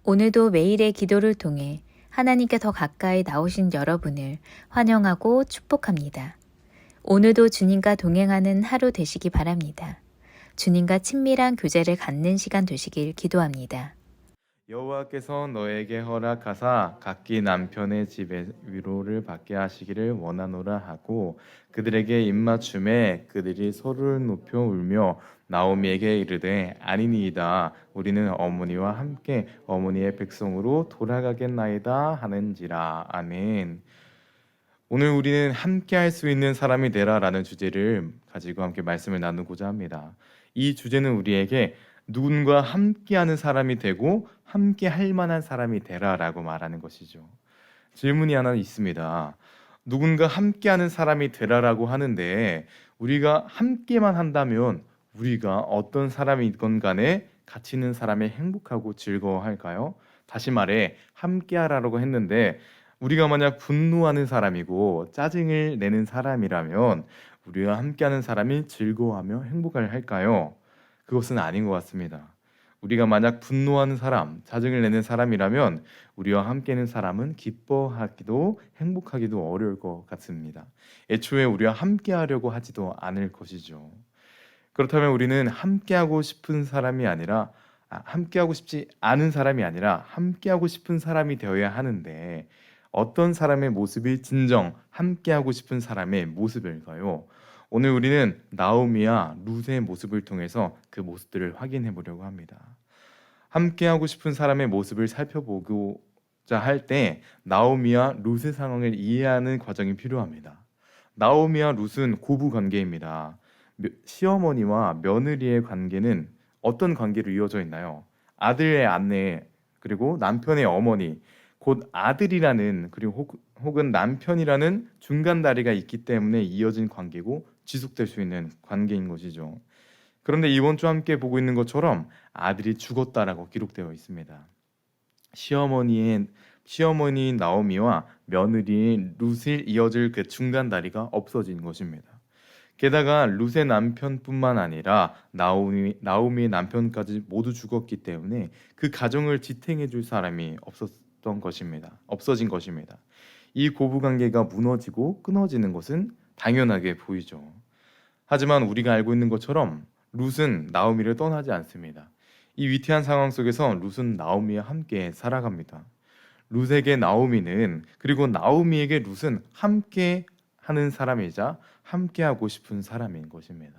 오늘도 매일의 기도를 통해 하나님께 더 가까이 나오신 여러분을 환영하고 축복합니다. 오늘도 주님과 동행하는 하루 되시기 바랍니다. 주님과 친밀한 교제를 갖는 시간 되시길 기도합니다. 여호와께서 너에게 허락하사 각기 남편의 집에 위로를 받게 하시기를 원하노라 하고 그들에게 입맞춤에 그들이 서로를 높여 울며 나오미에게 이르되 아니니이다 우리는 어머니와 함께 어머니의 백성으로 돌아가겠나이다 하는지라. 아멘. 오늘 우리는 함께 할 수 있는 사람이 되라라는 주제를 가지고 함께 말씀을 나누고자 합니다. 이 주제는 우리에게 누군가 함께하는 사람이 되고 함께 할 만한 사람이 되라라고 말하는 것이죠. 질문이 하나 있습니다. 누군가 함께하는 사람이 되라라고 하는데 우리가 함께만 한다면 우리가 어떤 사람이건 간에 같이 있는 사람이 행복하고 즐거워할까요? 다시 말해 함께하라고 했는데 우리가 만약 분노하는 사람이고 짜증을 내는 사람이라면 우리와 함께하는 사람이 즐거워하며 행복을 할까요? 그것은 아닌 것 같습니다. 우리가 만약 분노하는 사람, 짜증을 내는 사람이라면 우리와 함께하는 사람은 기뻐하기도 행복하기도 어려울 것 같습니다. 애초에 우리와 함께하려고 하지도 않을 것이죠. 그렇다면 우리는 함께하고 싶은 사람이 아니라 함께하고 싶지 않은 사람이 아니라 함께하고 싶은 사람이 되어야 하는데 어떤 사람의 모습이 진정 함께하고 싶은 사람의 모습일까요? 오늘 우리는 나오미와 룻의 모습을 통해서 그 모습들을 확인해 보려고 합니다. 함께하고 싶은 사람의 모습을 살펴보고자 할 때 나오미와 룻의 상황을 이해하는 과정이 필요합니다. 나오미와 룻은 고부 관계입니다. 시어머니와 며느리의 관계는 어떤 관계로 이어져 있나요? 아들의 아내 그리고 남편의 어머니 곧 아들이라는 그리고 혹은 남편이라는 중간 다리가 있기 때문에 이어진 관계고 지속될 수 있는 관계인 것이죠. 그런데 이번 주 함께 보고 있는 것처럼 아들이 죽었다라고 기록되어 있습니다. 시어머니 나오미와 며느리인 룻을 이어질 그 중간 다리가 없어진 것입니다. 게다가 룻의 남편뿐만 아니라 나오미의 남편까지 모두 죽었기 때문에 그 가정을 지탱해 줄 사람이 없어진 것입니다. 이 고부 관계가 무너지고 끊어지는 것은 당연하게 보이죠. 하지만 우리가 알고 있는 것처럼 룻은 나오미를 떠나지 않습니다. 이 위태한 상황 속에서 룻은 나오미와 함께 살아갑니다. 룻에게 나오미는 그리고 나오미에게 룻은 함께 하는 사람이자 함께 하고 싶은 사람인 것입니다.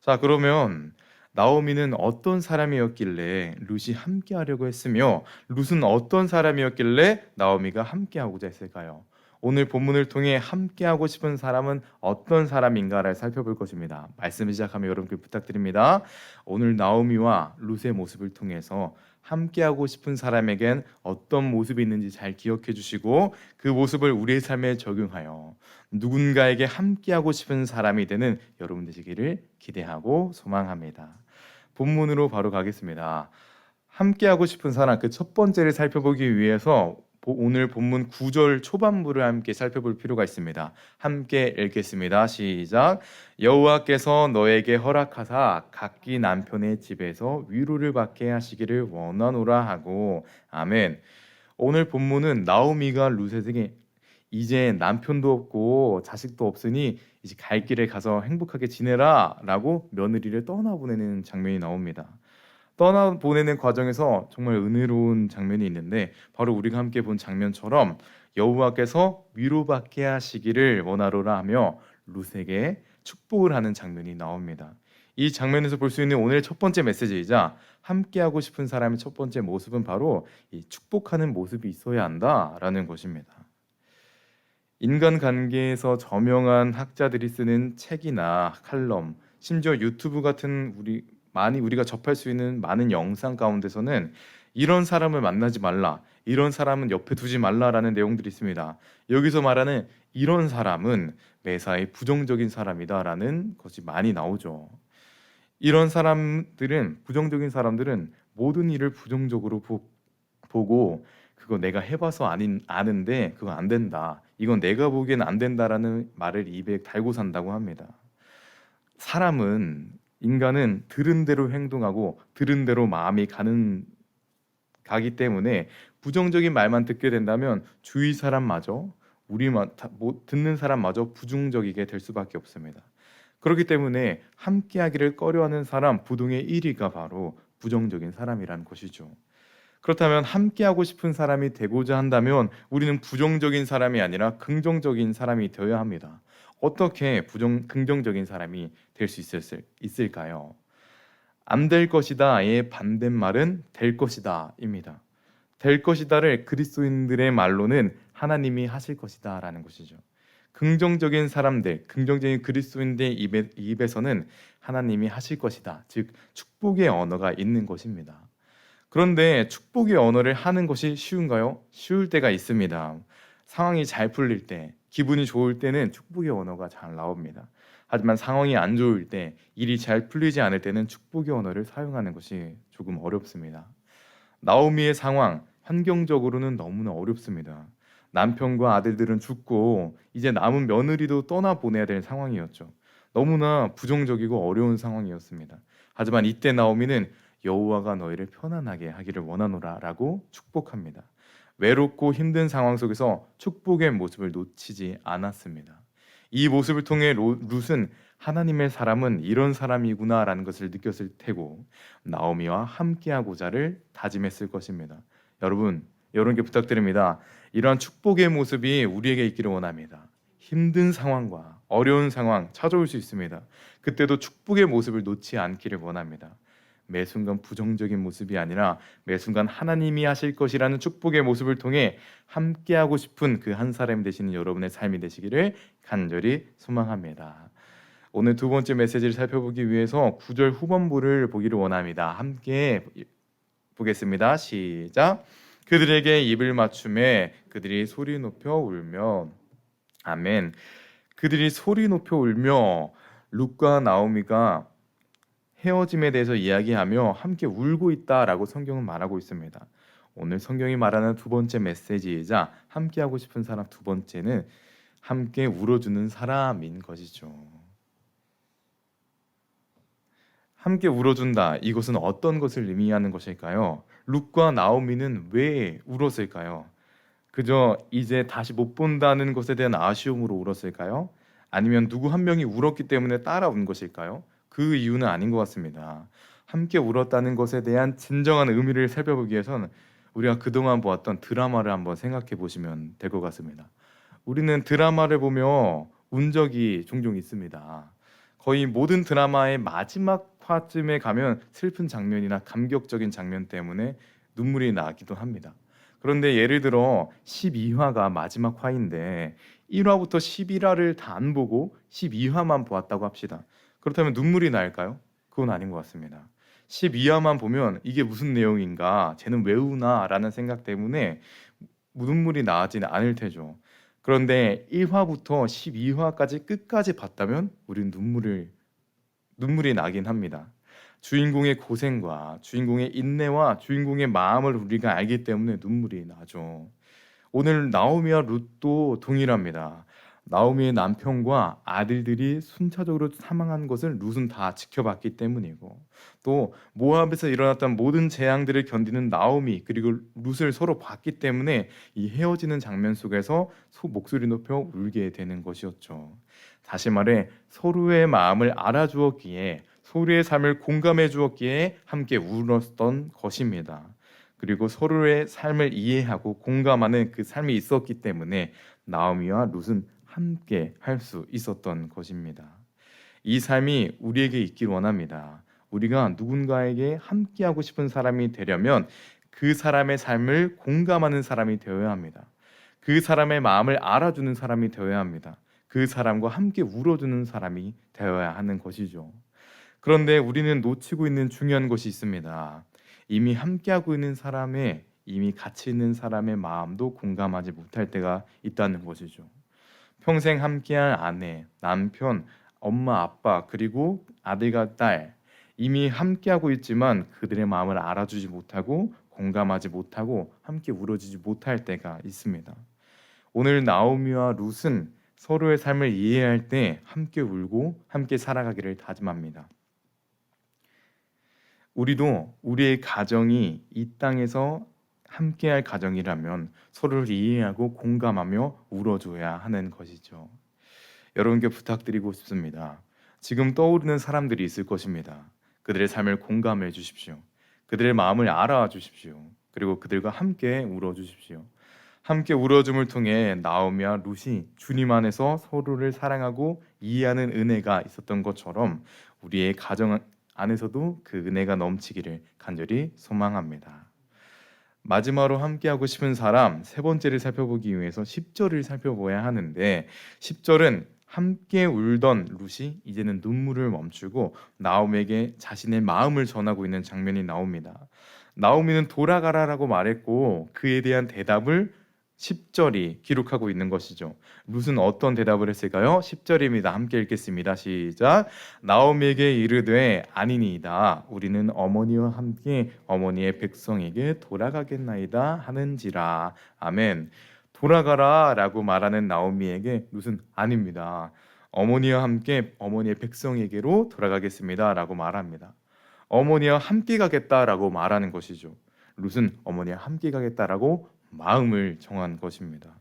자, 그러면 나오미는 어떤 사람이었길래 룻이 함께 하려고 했으며 룻은 어떤 사람이었길래 나오미가 함께 하고자 했을까요? 오늘 본문을 통해 함께 하고 싶은 사람은 어떤 사람인가를 살펴볼 것입니다. 말씀 시작하면 여러분께 부탁드립니다. 오늘 나오미와 룻의 모습을 통해서 함께하고 싶은 사람에겐 어떤 모습이 있는지 잘 기억해 주시고 그 모습을 우리의 삶에 적용하여 누군가에게 함께하고 싶은 사람이 되는 여러분 되시기를 기대하고 소망합니다. 본문으로 바로 가겠습니다. 함께하고 싶은 사람 그 첫 번째를 살펴보기 위해서 오늘 본문 9절 초반부를 함께 살펴볼 필요가 있습니다. 함께 읽겠습니다. 시작. 여호와께서 너에게 허락하사 각기 남편의 집에서 위로를 받게 하시기를 원하노라 하고. 아멘. 오늘 본문은 나오미가 룻에게 이제 남편도 없고 자식도 없으니 이제 갈 길에 가서 행복하게 지내라 라고 며느리를 떠나보내는 장면이 나옵니다. 떠나보내는 과정에서 정말 은혜로운 장면이 있는데 바로 우리가 함께 본 장면처럼 여호와께서 위로받게 하시기를 원하노라 하며 룻에게 축복을 하는 장면이 나옵니다. 이 장면에서 볼 수 있는 오늘의 첫 번째 메시지이자 함께하고 싶은 사람의 첫 번째 모습은 바로 이 축복하는 모습이 있어야 한다라는 것입니다. 인간관계에서 저명한 학자들이 쓰는 책이나 칼럼, 심지어 유튜브 같은 우리가 접할 수 있는 많은 영상 가운데서는 이런 사람을 만나지 말라, 이런 사람은 옆에 두지 말라라는 내용들이 있습니다. 여기서 말하는 이런 사람은 매사에 부정적인 사람이다라는 것이 많이 나오죠. 부정적인 사람들은 모든 일을 부정적으로 보고 그거 내가 해봐서 아는데 그거 안 된다. 이건 내가 보기엔 안 된다라는 말을 입에 달고 산다고 합니다. 인간은 들은 대로 행동하고 들은 대로 마음이 가는 가기 때문에 부정적인 말만 듣게 된다면 주위 사람마저 듣는 사람마저 부정적이게 될 수밖에 없습니다. 그렇기 때문에 함께하기를 꺼려하는 사람 부동의 1위가 바로 부정적인 사람이라는 것이죠. 그렇다면 함께하고 싶은 사람이 되고자 한다면 우리는 부정적인 사람이 아니라 긍정적인 사람이 되어야 합니다. 어떻게 긍정적인 사람이 될 수 있을까요? 안 될 것이다의 반대말은 될 것이다입니다. 될 것이다를 그리스도인들의 말로는 하나님이 하실 것이다라는 것이죠. 긍정적인 사람들, 긍정적인 그리스도인들의 입에서는 하나님이 하실 것이다, 즉 축복의 언어가 있는 것입니다. 그런데 축복의 언어를 하는 것이 쉬운가요? 쉬울 때가 있습니다. 상황이 잘 풀릴 때, 기분이 좋을 때는 축복의 언어가 잘 나옵니다. 하지만 상황이 안 좋을 때, 일이 잘 풀리지 않을 때는 축복의 언어를 사용하는 것이 조금 어렵습니다. 나오미의 상황, 환경적으로는 너무나 어렵습니다. 남편과 아들들은 죽고 이제 남은 며느리도 떠나보내야 될 상황이었죠. 너무나 부정적이고 어려운 상황이었습니다. 하지만 이때 나오미는 여호와가 너희를 편안하게 하기를 원하노라라고 축복합니다. 외롭고 힘든 상황 속에서 축복의 모습을 놓치지 않았습니다. 이 모습을 통해 룻은 하나님의 사람은 이런 사람이구나라는 것을 느꼈을 테고 나오미와 함께하고자를 다짐했을 것입니다. 여러분께 부탁드립니다. 이러한 축복의 모습이 우리에게 있기를 원합니다. 힘든 상황과 어려운 상황 찾아올 수 있습니다. 그때도 축복의 모습을 놓지 않기를 원합니다. 매 순간 부정적인 모습이 아니라 매 순간 하나님이 하실 것이라는 축복의 모습을 통해 함께하고 싶은 그 한 사람 되시는 여러분의 삶이 되시기를 간절히 소망합니다. 오늘 두 번째 메시지를 살펴보기 위해서 9절 후반부를 보기를 원합니다. 함께 보겠습니다. 시작. 그들에게 입을 맞춤에 그들이 소리 높여 울며 아멘. 그들이 소리 높여 울며 룻과 나오미가 헤어짐에 대해서 이야기하며 함께 울고 있다라고 성경은 말하고 있습니다. 오늘 성경이 말하는 두 번째 메시지이자 함께하고 싶은 사람 두 번째는 함께 울어주는 사람인 것이죠. 함께 울어준다. 이것은 어떤 것을 의미하는 것일까요? 룻과 나오미는 왜 울었을까요? 그저 이제 다시 못 본다는 것에 대한 아쉬움으로 울었을까요? 아니면 누구 한 명이 울었기 때문에 따라온 것일까요? 그 이유는 아닌 것 같습니다. 함께 울었다는 것에 대한 진정한 의미를 살펴보기 위해서는 우리가 그동안 보았던 드라마를 한번 생각해 보시면 될 것 같습니다. 우리는 드라마를 보며 운 적이 종종 있습니다. 거의 모든 드라마의 마지막 화쯤에 가면 슬픈 장면이나 감격적인 장면 때문에 눈물이 나기도 합니다. 그런데 예를 들어 12화가 마지막 화인데 1화부터 11화를 다 안 보고 12화만 보았다고 합시다. 그렇다면 눈물이 날까요? 그건 아닌 것 같습니다. 12화만 보면 이게 무슨 내용인가, 쟤는 왜 우나 라는 생각 때문에 눈물이 나지는 않을 테죠. 그런데 1화부터 12화까지 끝까지 봤다면 우리는 눈물이 나긴 합니다. 주인공의 고생과 주인공의 인내와 주인공의 마음을 우리가 알기 때문에 눈물이 나죠. 오늘 나오미와 룻도 동일합니다. 나오미의 남편과 아들들이 순차적으로 사망한 것을 룻은 다 지켜봤기 때문이고, 또 모압에서 일어났던 모든 재앙들을 견디는 나오미 그리고 룻을 서로 봤기 때문에 이 헤어지는 장면 속에서 목소리 높여 울게 되는 것이었죠. 다시 말해 서로의 마음을 알아주었기에, 서로의 삶을 공감해 주었기에 함께 울었던 것입니다. 그리고 서로의 삶을 이해하고 공감하는 그 삶이 있었기 때문에 나오미와 룻은 함께 할 수 있었던 것입니다. 이 삶이 우리에게 있길 원합니다. 우리가 누군가에게 함께하고 싶은 사람이 되려면 그 사람의 삶을 공감하는 사람이 되어야 합니다. 그 사람의 마음을 알아주는 사람이 되어야 합니다. 그 사람과 함께 울어주는 사람이 되어야 하는 것이죠. 그런데 우리는 놓치고 있는 중요한 것이 있습니다. 이미 함께하고 있는 사람의, 이미 같이 있는 사람의 마음도 공감하지 못할 때가 있다는 것이죠. 평생 함께한 아내, 남편, 엄마, 아빠, 그리고 아들과 딸, 이미 함께하고 있지만 그들의 마음을 알아주지 못하고 공감하지 못하고 함께 울어주지 못할 때가 있습니다. 오늘 나오미와 룻은 서로의 삶을 이해할 때 함께 울고 함께 살아가기를 다짐합니다. 우리도 우리의 가정이 이 땅에서 함께할 가정이라면 서로를 이해하고 공감하며 울어줘야 하는 것이죠. 여러분께 부탁드리고 싶습니다. 지금 떠오르는 사람들이 있을 것입니다. 그들의 삶을 공감해 주십시오. 그들의 마음을 알아와 주십시오. 그리고 그들과 함께 울어 주십시오. 함께 울어줌을 통해 나오미와 룻이 주님 안에서 서로를 사랑하고 이해하는 은혜가 있었던 것처럼 우리의 가정 안에서도 그 은혜가 넘치기를 간절히 소망합니다. 마지막으로 함께하고 싶은 사람 세 번째를 살펴보기 위해서 10절을 살펴봐야 하는데 10절은 함께 울던 룻이 이제는 눈물을 멈추고 나오미에게 자신의 마음을 전하고 있는 장면이 나옵니다. 나오미는 돌아가라라고 말했고 그에 대한 대답을 10절이 기록하고 있는 것이죠. 룻은 어떤 대답을 했을까요? 10절입니다. 함께 읽겠습니다. 시작. 나오미에게 이르되 아니니이다. 우리는 어머니와 함께 어머니의 백성에게 돌아가겠나이다 하는지라. 아멘. 돌아가라 라고 말하는 나오미에게 룻은 아닙니다. 어머니와 함께 어머니의 백성에게로 돌아가겠습니다 라고 말합니다. 어머니와 함께 가겠다라고 말하는 것이죠. 룻은 어머니와 함께 가겠다라고 마음을 정한 것입니다.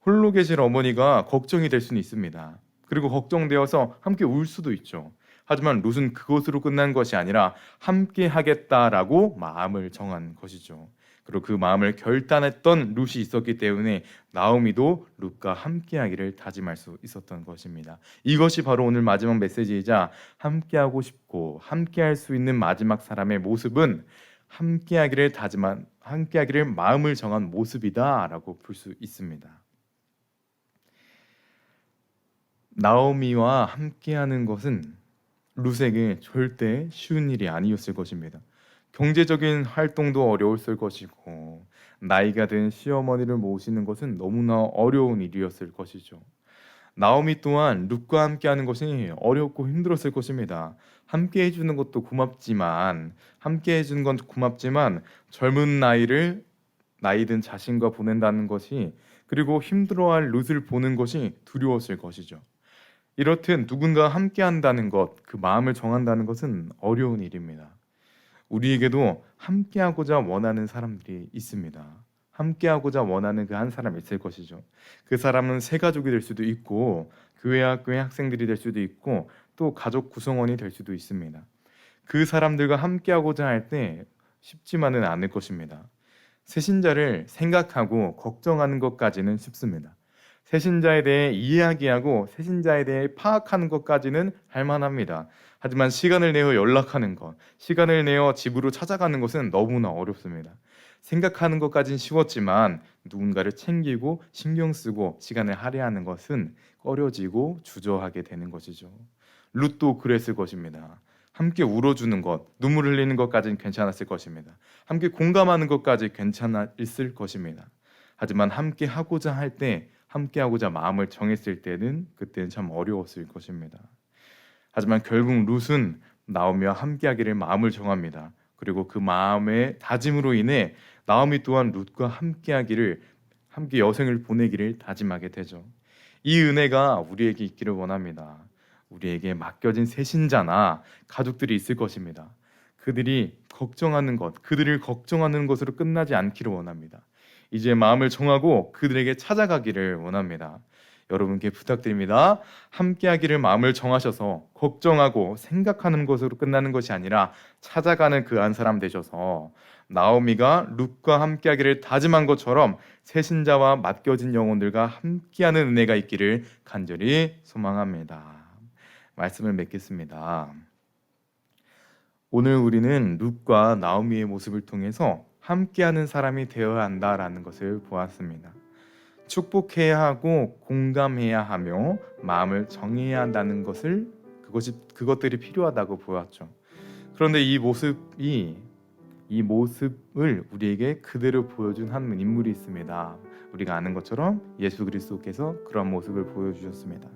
홀로 계실 어머니가 걱정이 될 수는 있습니다. 그리고 걱정되어서 함께 울 수도 있죠. 하지만 룻은 그것으로 끝난 것이 아니라 함께 하겠다라고 마음을 정한 것이죠. 그리고 그 마음을 결단했던 룻이 있었기 때문에 나오미도 룻과 함께하기를 다짐할 수 있었던 것입니다. 이것이 바로 오늘 마지막 메시지이자 함께하고 싶고 함께할 수 있는 마지막 사람의 모습은 함께하기를 마음을 정한 모습이다라고 볼 수 있습니다. 나오미와 함께하는 것은 룻에게 절대 쉬운 일이 아니었을 것입니다. 경제적인 활동도 어려웠을 것이고 나이가 든 시어머니를 모시는 것은 너무나 어려운 일이었을 것이죠. 나오미 또한 룻과 함께하는 것이 어렵고 힘들었을 것입니다. 함께 해주는 것도 고맙지만 젊은 나이 든 자신과 보낸다는 것이 그리고 힘들어할 룻을 보는 것이 두려웠을 것이죠. 이렇듯 누군가 함께한다는 것, 그 마음을 정한다는 것은 어려운 일입니다. 우리에게도 함께하고자 원하는 사람들이 있습니다. 함께하고자 원하는 그 한 사람이 있을 것이죠. 그 사람은 새 가족이 될 수도 있고 교회 학교의 학생들이 될 수도 있고 또 가족 구성원이 될 수도 있습니다. 그 사람들과 함께하고자 할 때 쉽지만은 않을 것입니다. 새신자를 생각하고 걱정하는 것까지는 쉽습니다. 새신자에 대해 이야기하고 새신자에 대해 파악하는 것까지는 할만합니다. 하지만 시간을 내어 연락하는 것, 시간을 내어 집으로 찾아가는 것은 너무나 어렵습니다. 생각하는 것까지는 쉬웠지만 누군가를 챙기고 신경 쓰고 시간을 할애하는 것은 꺼려지고 주저하게 되는 것이죠. 룻도 그랬을 것입니다. 함께 울어주는 것, 눈물 흘리는 것까지는 괜찮았을 것입니다. 함께 공감하는 것까지 괜찮았을 것입니다. 하지만 함께 하고자 할 때, 함께 하고자 마음을 정했을 때는 그때는 참 어려웠을 것입니다. 하지만 결국 룻은 나오미와 함께하기를 마음을 정합니다. 그리고 그 마음의 다짐으로 인해 나오미 또한 룻과 함께 여생을 보내기를 다짐하게 되죠. 이 은혜가 우리에게 있기를 원합니다. 우리에게 맡겨진 새신자나 가족들이 있을 것입니다. 그들을 걱정하는 것으로 끝나지 않기를 원합니다. 이제 마음을 정하고 그들에게 찾아가기를 원합니다. 여러분께 부탁드립니다. 함께하기를 마음을 정하셔서 걱정하고 생각하는 것으로 끝나는 것이 아니라 찾아가는 그 한 사람 되셔서 나오미가 룻과 함께하기를 다짐한 것처럼 새신자와 맡겨진 영혼들과 함께하는 은혜가 있기를 간절히 소망합니다. 말씀을 맺겠습니다. 오늘 우리는 룻과 나오미의 모습을 통해서 함께하는 사람이 되어야 한다라는 것을 보았습니다. 축복해야 하고 공감해야 하며 마음을 정해야 한다는 그것들이 필요하다고 보았죠. 그런데 이 모습을 우리에게 그대로 보여준 한 인물이 있습니다. 우리가 아는 것처럼 예수 그리스도께서 그런 모습을 보여주셨습니다.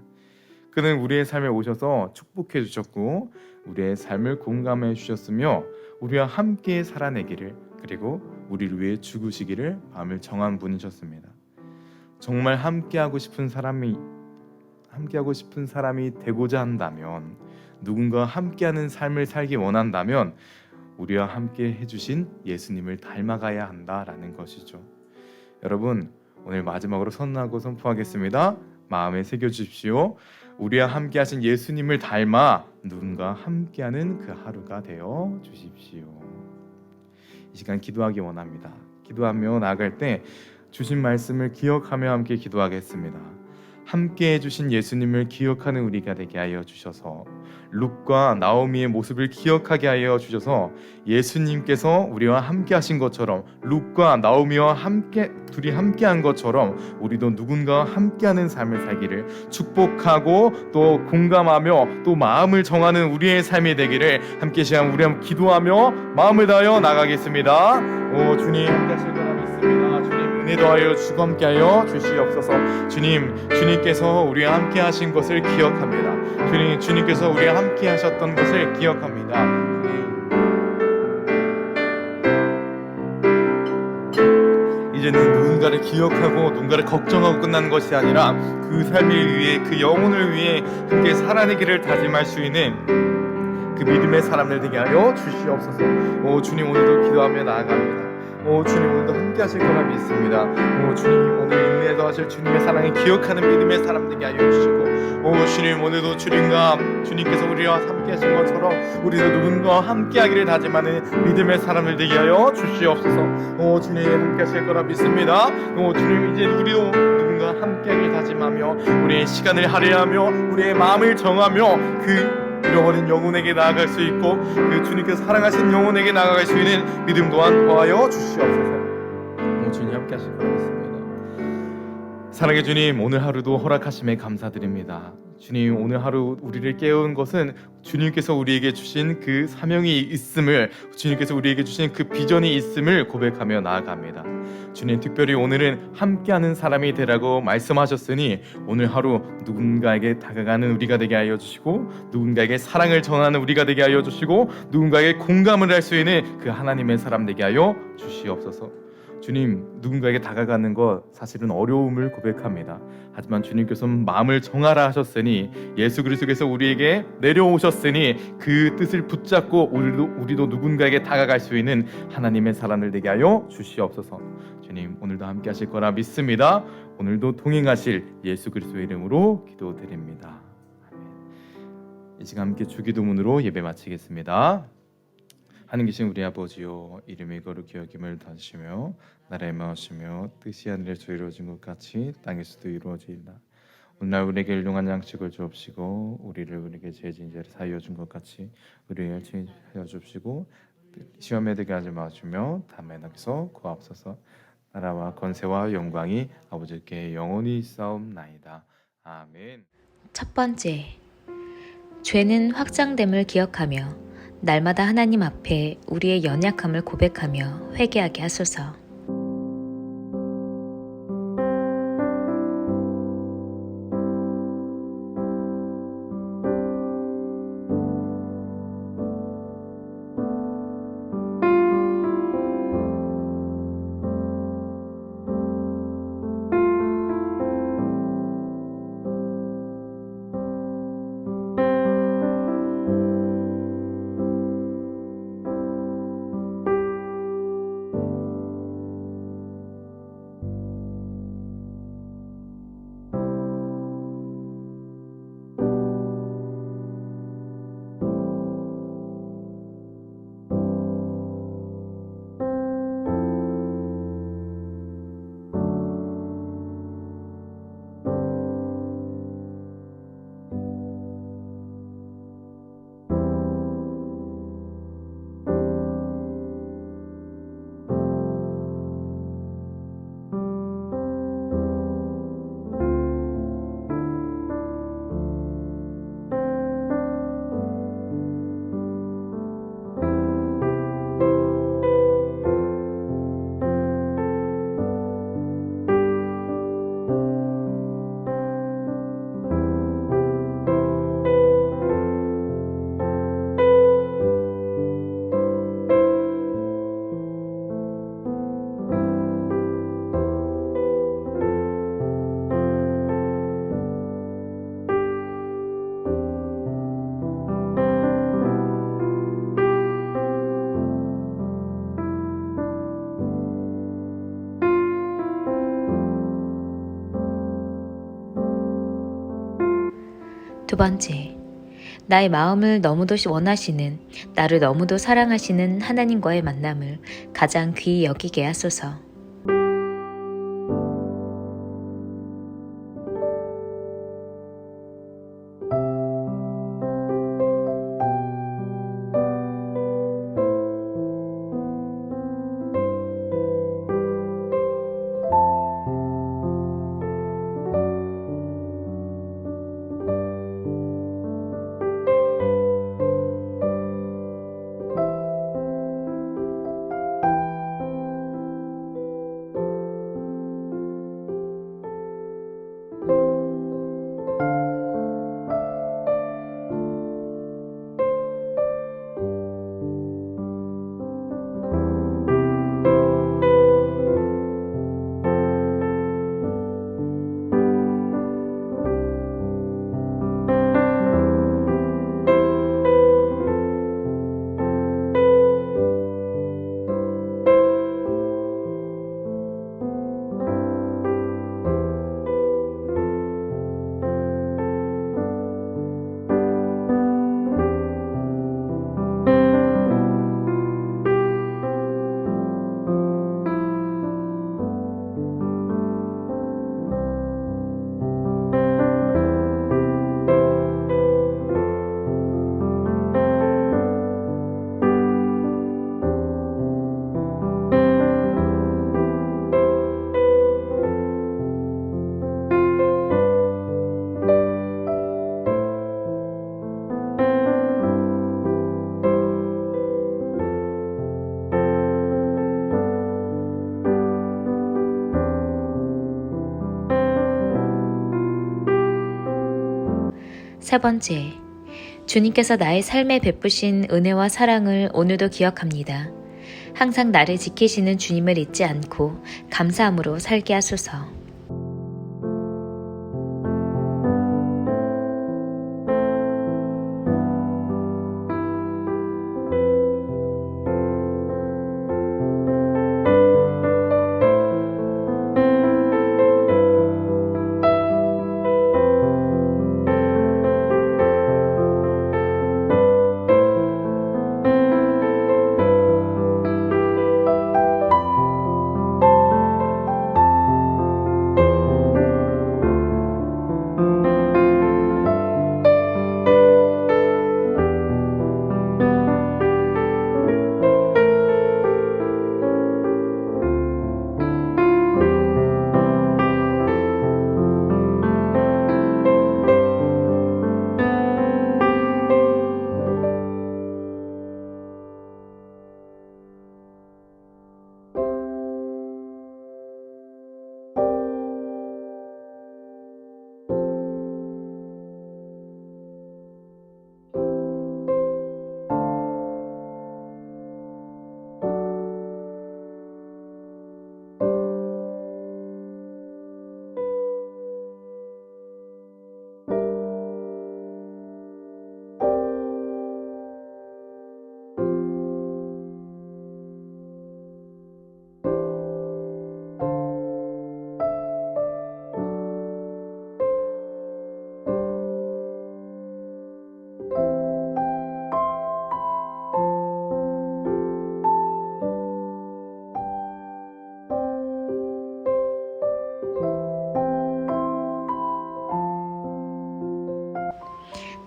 그는 우리의 삶에 오셔서 축복해 주셨고 우리의 삶을 공감해 주셨으며 우리와 함께 살아내기를 그리고 우리를 위해 죽으시기를 마음을 정한 분이셨습니다. 정말 함께하고 싶은 사람이 되고자 한다면 누군가 함께하는 삶을 살기 원한다면 우리와 함께 해주신 예수님을 닮아가야 한다라는 것이죠. 여러분, 오늘 마지막으로 선언하고 선포하겠습니다. 마음에 새겨주십시오. 우리와 함께 하신 예수님을 닮아 누군가 함께하는 그 하루가 되어 주십시오. 이 시간 기도하기 원합니다. 기도하며 나아갈 때 주신 말씀을 기억하며 함께 기도하겠습니다. 함께 해주신 예수님을 기억하는 우리가 되게 하여 주셔서 룻과 나오미의 모습을 기억하게 하여 주셔서 예수님께서 우리와 함께 하신 것처럼 룻과 나오미와 함께 둘이 함께한 것처럼 우리도 누군가와 함께하는 삶을 살기를 축복하고 또 공감하며 또 마음을 정하는 우리의 삶이 되기를 함께 시간 우리 한번 기도하며 마음을 다하여 나가겠습니다. 오 주님 함께 하실 거라 믿습니다. 주님 은혜 더하여 주시고 함께하여 주시옵소서. 주님께서 우리와 함께 하신 것을 기억합니다. 주님께서 우리와 함께 하셨던 것을 기억합니다. 이제는 누군가를 기억하고 누군가를 걱정하고 끝나는 것이 아니라 그 삶을 위해 그 영혼을 위해 함께 살아내기를 다짐할 수 있는 그 믿음의 사람들 되게 하여 주시옵소서. 오 주님 오늘도 기도하며 나아갑니다. 오 주님 오늘도 함께 하실 거라 믿습니다. 오 주님 오늘 인내도 하실 주님의 사랑을 기억하는 믿음의 사람 되게 하여 주시고 오 주님 오늘도 주님께서 우리와 함께 하신 것처럼 우리도 누군가와 함께 하기를 다짐하는 믿음의 사람들 되게 하여 주시옵소서. 오 주님 함께 하실 거라 믿습니다. 오 주님 이제 우리도 누군가와 함께 하기를 다짐하며 우리의 시간을 할애하며 우리의 마음을 정하며 그 잃어버린 영혼에게 나아갈 수 있고 그 주님께서 사랑하신 영혼에게 나아갈 수 있는 믿음 또한 더하여 주시옵소서. 오 주님 함께 하실 거라 믿습니다. 사랑의 주님 오늘 하루도 허락하심에 감사드립니다. 주님 오늘 하루 우리를 깨운 것은 주님께서 우리에게 주신 그 사명이 있음을 주님께서 우리에게 주신 그 비전이 있음을 고백하며 나아갑니다. 주님 특별히 오늘은 함께하는 사람이 되라고 말씀하셨으니 오늘 하루 누군가에게 다가가는 우리가 되게 하여 주시고 누군가에게 사랑을 전하는 우리가 되게 하여 주시고 누군가에게 공감을 할 수 있는 그 하나님의 사람 되게 하여 주시옵소서. 주님 누군가에게 다가가는 것 사실은 어려움을 고백합니다. 하지만 주님께서는 마음을 정하라 하셨으니 예수 그리스도께서 우리에게 내려오셨으니 그 뜻을 붙잡고 우리도 누군가에게 다가갈 수 있는 하나님의 사람들 되게 하여 주시옵소서. 주님 오늘도 함께 하실 거라 믿습니다. 오늘도 동행하실 예수 그리스도의 이름으로 기도드립니다. 아멘. 이 시간 함께 주기도문으로 예배 마치겠습니다. 하늘 계신 우리 아버지요 이름이 거룩히 여김을 다시며 나라의 마으시며 뜻이 하늘에서 이루어진 것 같이 땅에서도 이루어지이다. 오늘 우리에게 일용할 양식을 주옵시고 우리에게 죄진 자를 사하여 준 것 같이 우리를 죄하여 주옵시고 시험에 들게 하지 마시며 다만 악에서 구하옵소서. 나라와 권세와 영광이 아버지께 영원히 있사옵나이다. 아멘. 첫 번째, 죄는 확장됨을 기억하며 날마다 하나님 앞에 우리의 연약함을 고백하며 회개하게 하소서. 번째, 나의 마음을 너무도 원하시는, 나를 너무도 사랑하시는 하나님과의 만남을 가장 귀히 여기게 하소서. 세 번째, 주님께서 나의 삶에 베푸신 은혜와 사랑을 오늘도 기억합니다. 항상 나를 지키시는 주님을 잊지 않고 감사함으로 살게 하소서.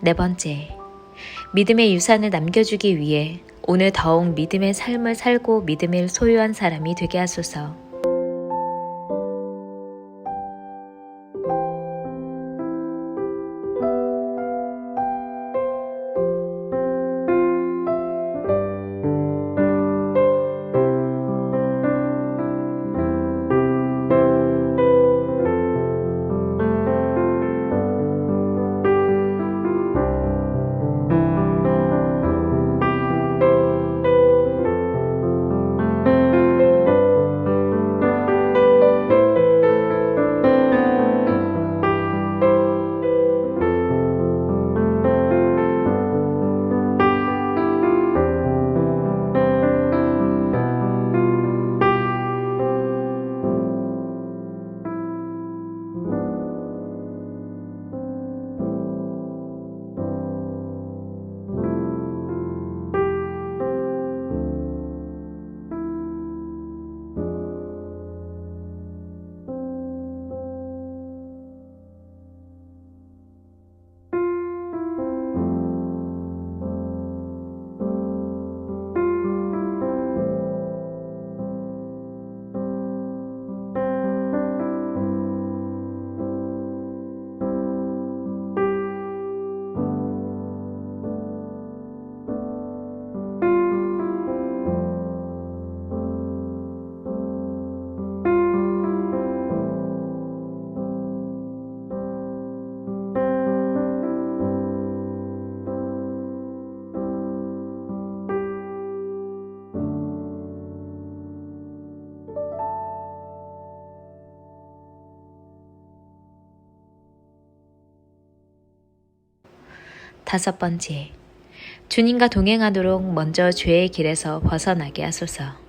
네 번째, 믿음의 유산을 남겨주기 위해 오늘 더욱 믿음의 삶을 살고 믿음을 소유한 사람이 되게 하소서. 5번째, 주님과 동행하도록 먼저 죄의 길에서 벗어나게 하소서.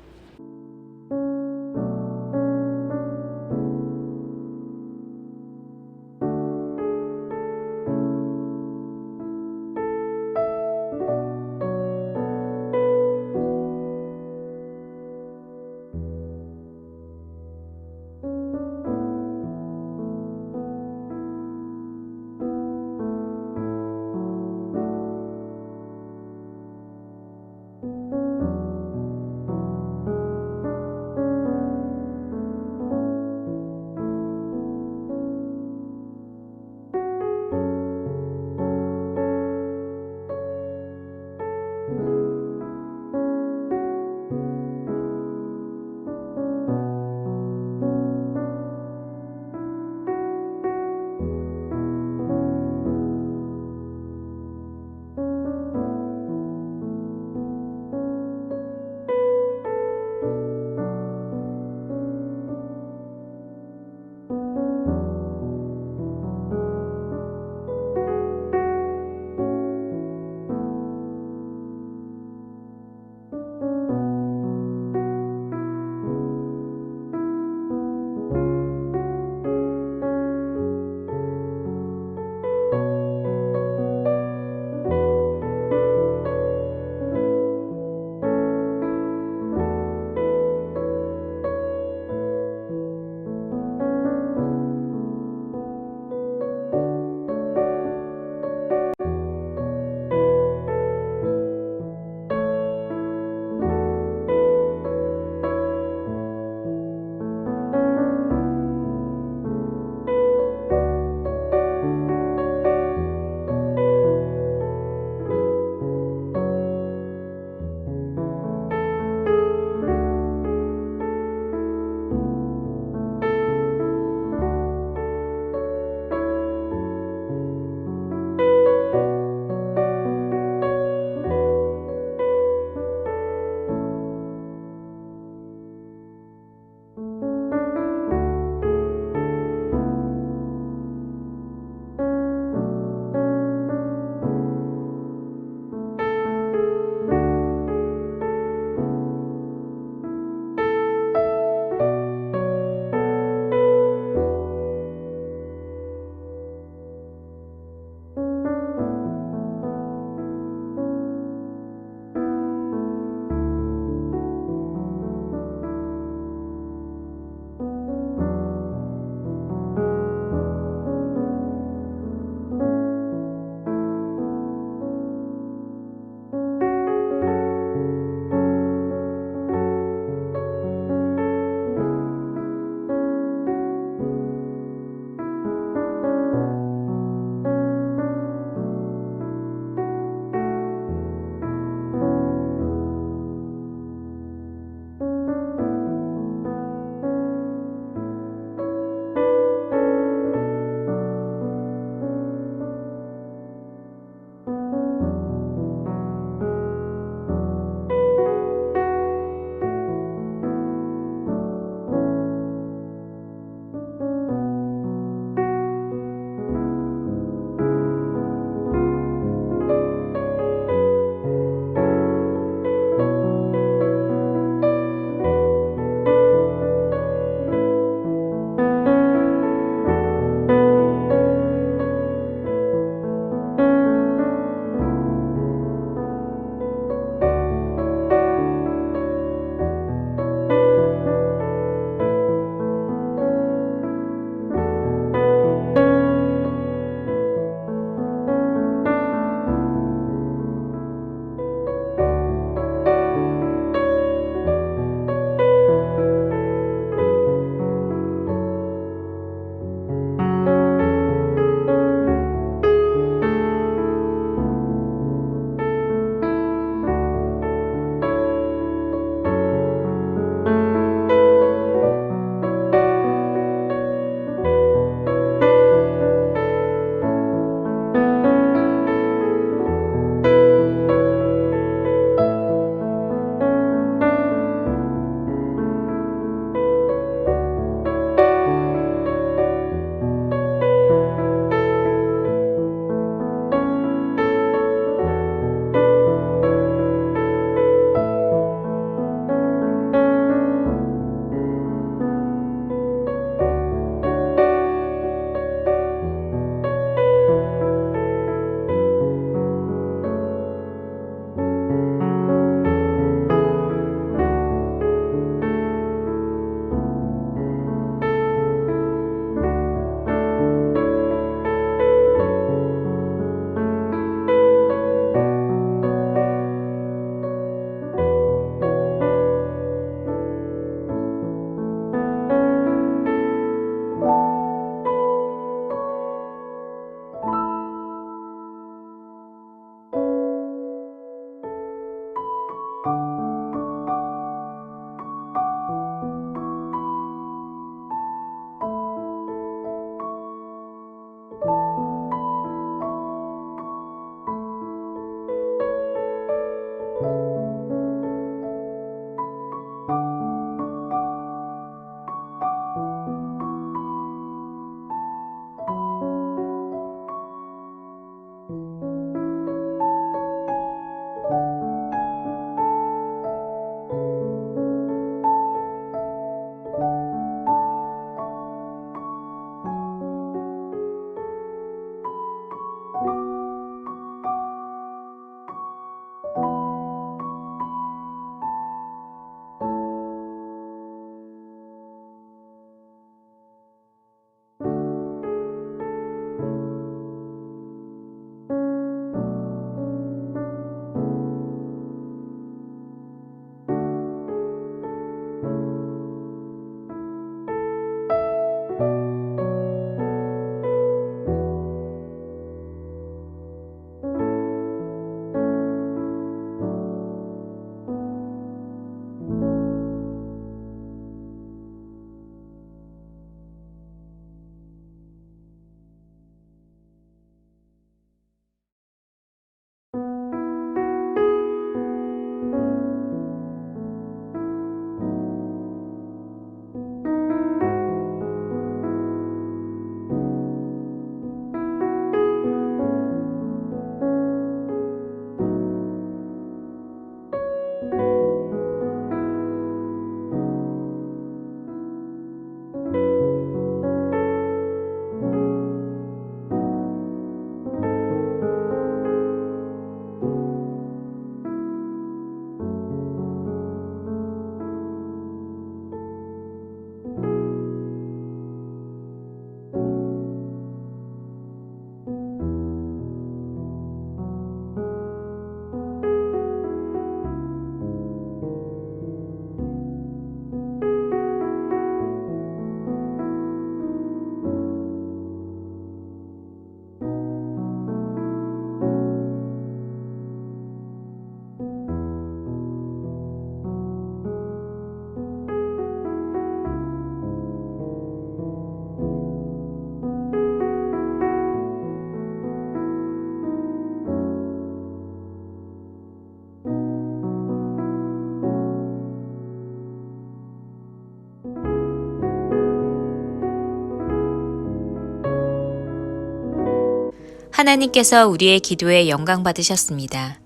하나님께서 우리의 기도에 영광 받으셨습니다.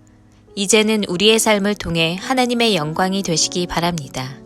이제는 우리의 삶을 통해 하나님의 영광이 되시기 바랍니다.